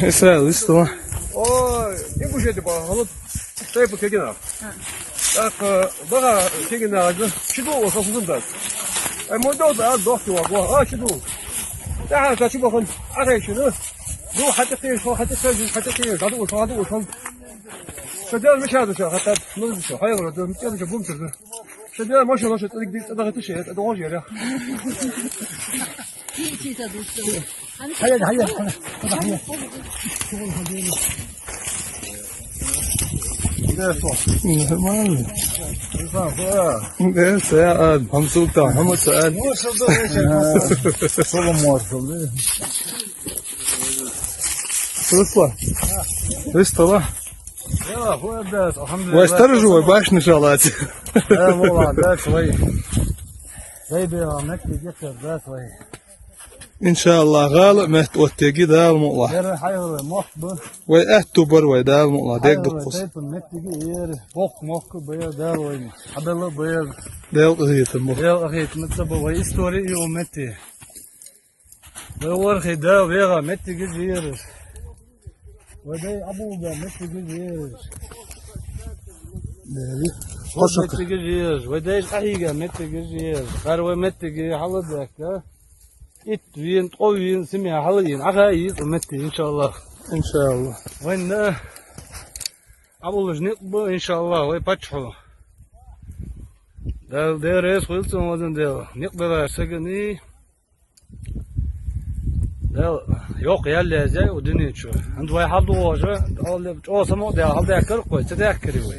اسرائيل لسه не бежите по голод, стой по кегина. Так, бага кегина, чего вас охундат? мой дод, дохти вагва, чего? Да, хочу бахун, аречну. Ну, حتى كيف قالوا وصل شدير مش هذا شو حتى مو شو حيرة ده مش هذا شو بومتر شدير ما شاء الله شو تدق تدق تشي تدوج يا ده سؤال هم سلطان هم سؤال لسه لسه يا هو ده الحمد لله واسترجوا باش نشالات والله ده شوي زي بيرامكتي جت ده شوي ان شاء الله غالب ما توتيجي ده الموضوع غير حيوي مخبر واهتبر وده الموضوع ديك دقص مخ بير ده وين حبل بير ده قضية المخ ده اخيت متبا وي استوري يومتي ورخي ده بيرا متي جزير ودي ابو ده متي جزير متي جزير ودي حقيقة متي جزير قروي متي حلدك اتوين طوين سميها حلين عغايز متي ان شاء الله ان شاء الله وين ابو نقبه ان شاء الله وي باتشو ده ريس خلص وزن ده نقبه سجني ده yok yerlerde o dönüyor şu. Hani vay halde o şu. O zaman da halde akır koy. Size akır koy.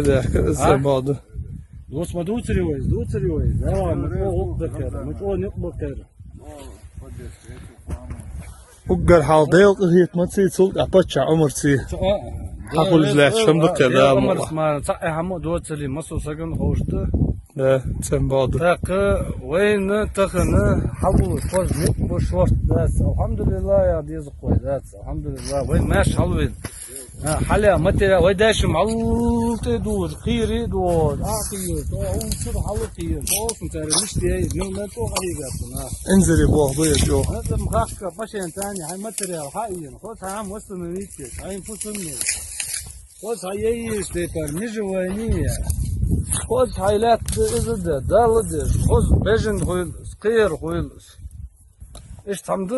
ده ازاي بعض Dost ma dutsiriyor. Devam. O bakar. O ne bakar. وقر حال ديل قضية ما تصير سلط أبتشع عمر تصير حقول جلات شمبك كذا عمر اسمه صح هم دوتسلي مصر سجن خوشته. ده تسمى بعض تاق وين تخنا حلو فوز نقبل شورت بس الحمد لله يا ديز قوي الحمد لله وين ماشي حلوين حلا متى وداش معلط دور قيري دور عقير تو حلو قير تو انت مش دي من ما تو حقيقه انزلي بوه ضيق جو هذا مخاخ ماشي ثاني هاي متى حقيقي خذ عام وصل من يكش هاي فوتني خذ هاي ستيبر مجوانيه خذ حيلات إزداد دالد خذ بيجن خذ قير خذ إيش تعمده